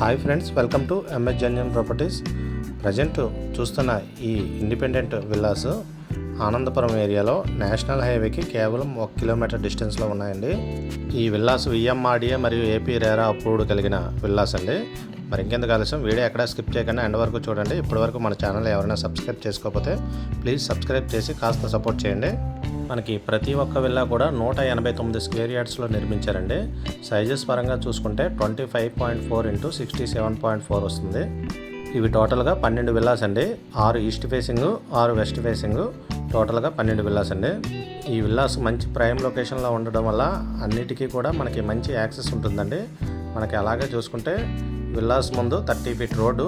Hi friends, welcome to MS జన్యన్ properties. Present చూస్తున్న ఈ ఇండిపెండెంట్ విల్లాస్ ఆనందపురం ఏరియాలో నేషనల్ హైవేకి కేవలం 1 కిలోమీటర్ డిస్టెన్స్లో ఉన్నాయండి. ఈ విల్లాస్ విఎంఆర్డిఏ మరియు ఏపీ రేరా అప్రూవ్డ్ కలిగిన విల్లాస్ అండి. మరి ఇంకెందుకు ఆలస్యం, వీడియో ఎక్కడ స్కిప్ చేయకుండా ఎండ్ వరకు చూడండి. ఇప్పటివరకు మన ఛానల్ ఎవరైనా సబ్స్క్రైబ్ చేసుకోకపోతే ప్లీజ్ సబ్స్క్రైబ్ చేసి కాస్త సపోర్ట్ చేయండి. మనకి ప్రతి ఒక్క విల్లా కూడా 189 స్క్వేర్ యార్డ్స్లో నిర్మించారండి. సైజెస్ పరంగా చూసుకుంటే 25.4 × 67.4 వస్తుంది. ఇవి టోటల్గా 12 విల్లాస్ అండి. 6 ఈస్ట్ ఫేసింగ్, 6 వెస్ట్ ఫేసింగ్, టోటల్గా 12 విల్లాస్ అండి. ఈ విల్లాస్ మంచి ప్రైమ్ లొకేషన్లో ఉండడం వల్ల అన్నిటికీ కూడా మనకి మంచి యాక్సెస్ ఉంటుందండి. మనకి అలాగే చూసుకుంటే విల్లాస్ ముందు 30 ఫీట్ రోడ్డు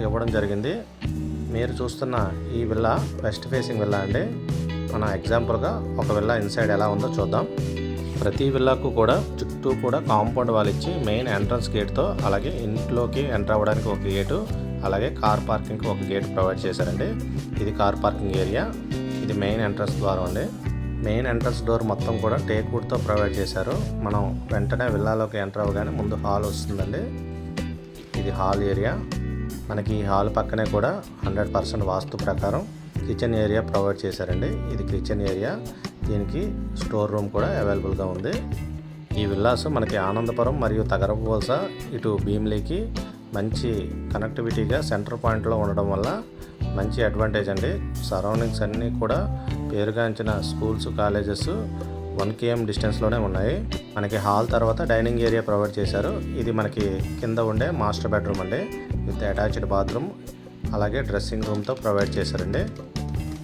ఇవ్వడం జరిగింది. మీరు చూస్తున్న ఈ విల్లా వెస్ట్ ఫేసింగ్ విల్లా అండి. మన ఎగ్జాంపుల్గా ఒక విల్లా ఇన్సైడ్ ఎలా ఉందో చూద్దాం. ప్రతి విల్లాకు కూడా చుట్టూ కూడా కాంపౌండ్ వాల్ ఇచ్చి మెయిన్ ఎంట్రన్స్ గేట్తో, అలాగే ఇంట్లోకి ఎంటర్ అవ్వడానికి ఒక గేటు, అలాగే కార్ పార్కింగ్కి ఒక గేట్ ప్రొవైడ్ చేశారండి. ఇది కార్ పార్కింగ్ ఏరియా, ఇది మెయిన్ ఎంట్రన్స్ ద్వారం అండి. మెయిన్ ఎంట్రన్స్ డోర్ మొత్తం కూడా టేక్ వుడ్తో ప్రొవైడ్ చేశారు. మనం వెంటనే విల్లాలోకి ఎంటర్ అవ్వగానే ముందు హాల్ వస్తుందండి. ఇది హాల్ ఏరియా. మనకి ఈ హాల్ పక్కనే కూడా 100% వాస్తు ప్రకారం కిచెన్ ఏరియా ప్రొవైడ్ చేశారండి. ఇది కిచెన్ ఏరియా, దీనికి స్టోర్ రూమ్ కూడా అవైలబుల్గా ఉంది. ఈ విల్లాస్ మనకి ఆనందపురం మరియు తగరపువలస ఇటు భీమిలీకి మంచి కనెక్టివిటీగా సెంటర్ పాయింట్లో ఉండడం వల్ల మంచి అడ్వాంటేజ్ అండి. సరౌండింగ్స్ అన్నీ కూడా పేరుగాంచిన స్కూల్స్, కాలేజెస్ 1 km డిస్టెన్స్లోనే ఉన్నాయి. మనకి హాల్ తర్వాత డైనింగ్ ఏరియా ప్రొవైడ్ చేశారు. ఇది మనకి కింద ఉండే మాస్టర్ బెడ్రూమ్ అండి, విత్ అటాచ్డ్ బాత్రూమ్, అలాగే డ్రెస్సింగ్ రూమ్తో ప్రొవైడ్ చేశారండి.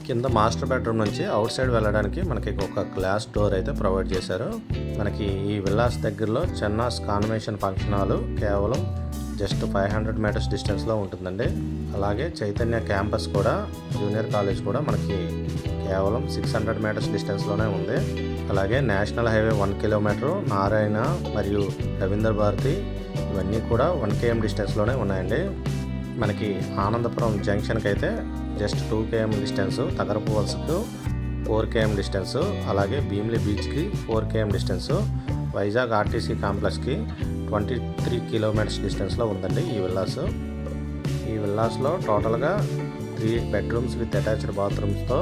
కింద మాస్టర్ బెడ్రూమ్ నుంచి అవుట్ సైడ్ వెళ్ళడానికి మనకి ఒక గ్లాస్ డోర్ అయితే ప్రొవైడ్ చేశారు. మనకి ఈ విల్లాస్ దగ్గరలో చెన్నాస్ కాన్వెన్షన్ ఫంక్షన్ హాల్ కేవలం జస్ట్ 500 మీటర్స్ డిస్టెన్స్లో ఉంటుందండి. అలాగే చైతన్య క్యాంపస్ కూడా, జూనియర్ కాలేజ్ కూడా మనకి కేవలం 600 మీటర్స్ డిస్టెన్స్లోనే ఉంది. అలాగే నేషనల్ హైవే 1 కిలోమీటర్, నారాయణ మరియు రవీంద్ర భారతి ఇవన్నీ కూడా 1 km డిస్టెన్స్లోనే ఉన్నాయండి. మనకి ఆనందపురం జంక్షన్కి అయితే జస్ట్ 2 km డిస్టెన్స్, తగరపువలసకు 4 km డిస్టెన్స్, అలాగే భీమిలి బీచ్కి 4 km డిస్టెన్స్, వైజాగ్ ఆర్టీసీ కాంప్లెక్స్కి 23 కిలోమీటర్స్ డిస్టెన్స్లో ఉందండి ఈ విల్లాస్. ఈ విల్లాస్లో టోటల్గా 3 బెడ్రూమ్స్ విత్ అటాచ్డ్ బాత్రూమ్స్తో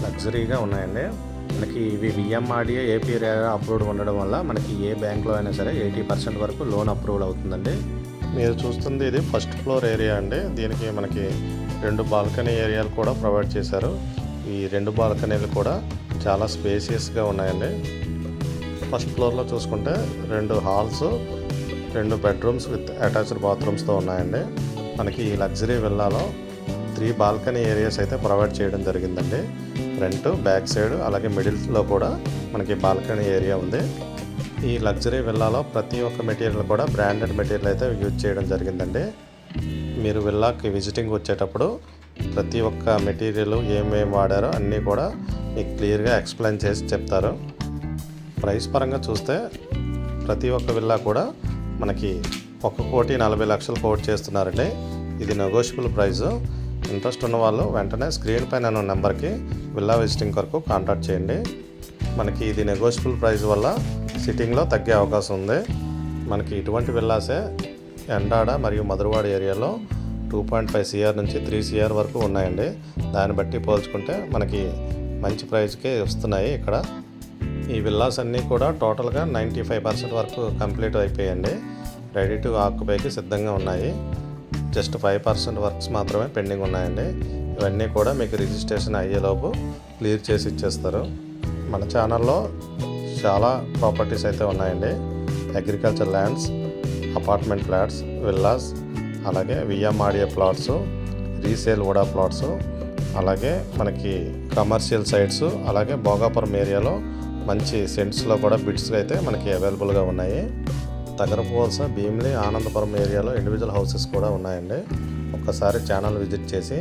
లగ్జరీగా ఉన్నాయండి. మనకి ఇవి విఎంఆర్డిఏ ఏపీ రేరా అప్రూవ్డ్ ఉండడం వల్ల మనకి ఏ బ్యాంక్లో అయినా సరే 80% వరకు లోన్ అప్రూవల్ అవుతుందండి. మీరు చూస్తుంది ఇది ఫస్ట్ ఫ్లోర్ ఏరియా అండి. దీనికి మనకి 2 బాల్కనీ ఏరియాలు కూడా ప్రొవైడ్ చేశారు. ఈ 2 బాల్కనీలు కూడా చాలా స్పేసియస్గా ఉన్నాయండి. ఫస్ట్ ఫ్లోర్లో చూసుకుంటే 2 హాల్స్, 2 బెడ్రూమ్స్ విత్ అటాచ్డ్ బాత్రూమ్స్తో ఉన్నాయండి. మనకి ఈ లగ్జరీ విల్లాలో 3 బాల్కనీ ఏరియాస్ అయితే ప్రొవైడ్ చేయడం జరిగిందండి. ఫ్రంట్, బ్యాక్ సైడ్, అలాగే మిడిల్లో కూడా మనకి బాల్కనీ ఏరియా ఉంది. ఈ లగ్జరీ విల్లాలో ప్రతి ఒక్క మెటీరియల్ కూడా బ్రాండెడ్ మెటీరియల్ అయితే యూజ్ చేయడం జరిగిందండి. మీరు విల్లాకి విజిటింగ్ వచ్చేటప్పుడు ప్రతి ఒక్క మెటీరియల్ ఏమేమి వాడారో అన్నీ కూడా మీకు క్లియర్గా ఎక్స్ప్లెయిన్ చేసి చెప్తారు. ప్రైస్ పరంగా చూస్తే ప్రతి ఒక్క విల్లా కూడా మనకి 1,40,00,000 కోట్ చేస్తున్నారండి. ఇది నెగోషియబుల్ ప్రైస్. ఇంట్రెస్ట్ ఉన్న వాళ్ళు వెంటనే స్క్రీన్ పైన ఉన్న నెంబర్కి విల్లా విజిటింగ్ కొరకు కాంటాక్ట్ చేయండి. మనకి ఇది నెగోషియబుల్ ప్రైస్ వల్ల సిట్టింగ్లో తగ్గే అవకాశం ఉంది. మనకి ఇటువంటి విల్లాసే ఎండాడ మరియు మధురవాడ ఏరియాలో 2.5 CR నుంచి 3 CR వరకు ఉన్నాయండి. దాన్ని బట్టి పోల్చుకుంటే మనకి మంచి ప్రైస్కే వస్తున్నాయి ఇక్కడ. ఈ విల్లాస్ అన్నీ కూడా టోటల్గా 95% వరకు కంప్లీట్ అయిపోయాయండి. రెడీ టు ఆక్యుపైకి సిద్ధంగా ఉన్నాయి. జస్ట్ 5% వర్క్స్ మాత్రమే పెండింగ్ ఉన్నాయండి. ఇవన్నీ కూడా మీకు రిజిస్ట్రేషన్ అయ్యేలోపు క్లియర్ చేసి ఇచ్చేస్తారు. మన ఛానల్లో చాలా ప్రాపర్టీస్ అయితే ఉన్నాయండి. Agriculture lands, apartment flats, villas, అలాగే VMRDA plots, resale VUDA plots, అలాగే మనకి కమర్షియల్ సైట్స్, అలాగే భోగాపురం ఏరియాలో మంచి సెంట్స్లో కూడా బిడ్స్ అయితే మనకి అవైలబుల్గా ఉన్నాయి. తగరపువలస, భీమిలి, ఆనందపురం ఏరియాలో ఇండివిజువల్ హౌసెస్ కూడా ఉన్నాయండి. ఒక్కసారి ఛానల్ విజిట్ చేసి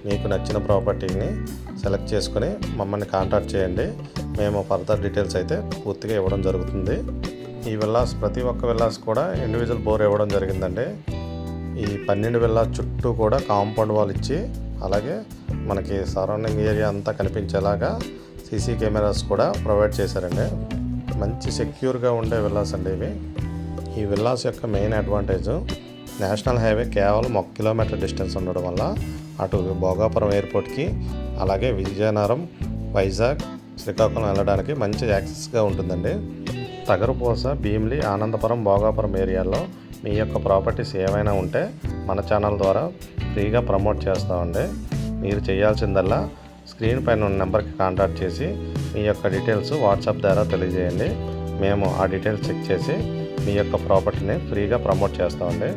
మీకు నచ్చిన ప్రాపర్టీని సెలెక్ట్ చేసుకుని మమ్మల్ని కాంటాక్ట్ చేయండి. మేము ఫర్దర్ డీటెయిల్స్ అయితే పూర్తిగా ఇవ్వడం జరుగుతుంది. ఈ విల్లాస్ ప్రతి ఒక్క విల్లాస్ కూడా ఇండివిజువల్ బోర్ ఇవ్వడం జరిగిందండి. ఈ 12 విల్లాస్ చుట్టూ కూడా కాంపౌండ్ వాల్ ఇచ్చి, అలాగే మనకి సరౌండింగ్ ఏరియా అంతా కనిపించేలాగా సీసీ కెమెరాస్ కూడా ప్రొవైడ్ చేశారండి. మంచి సెక్యూర్గా ఉండే విల్లాస్ అండి ఇవి. ఈ విల్లాస్ యొక్క మెయిన్ అడ్వాంటేజ్ నేషనల్ హైవే కేవలం 1 కిలోమీటర్ డిస్టెన్స్ ఉండడం వల్ల అటు భోగాపురం ఎయిర్పోర్ట్కి అలాగే విజయనగరం, వైజాగ్, శ్రీకాకుళం వెళ్ళడానికి మంచి యాక్సెస్గా ఉంటుందండి. తగరపూస, భీమిలి, ఆనందపురం, భోగాపురం ఏరియాలో మీ యొక్క ప్రాపర్టీస్ ఏమైనా ఉంటే మన ఛానల్ ద్వారా ఫ్రీగా ప్రమోట్ చేస్తామండి. మీరు చేయాల్సిందల్లా స్క్రీన్ పైన ఉన్న నెంబర్కి కాంటాక్ట్ చేసి మీ యొక్క డీటెయిల్స్ వాట్సాప్ ద్వారా తెలియజేయండి. మేము ఆ డీటెయిల్స్ చెక్ చేసి మీ యొక్క ప్రాపర్టీని ఫ్రీగా ప్రమోట్ చేస్తామండి.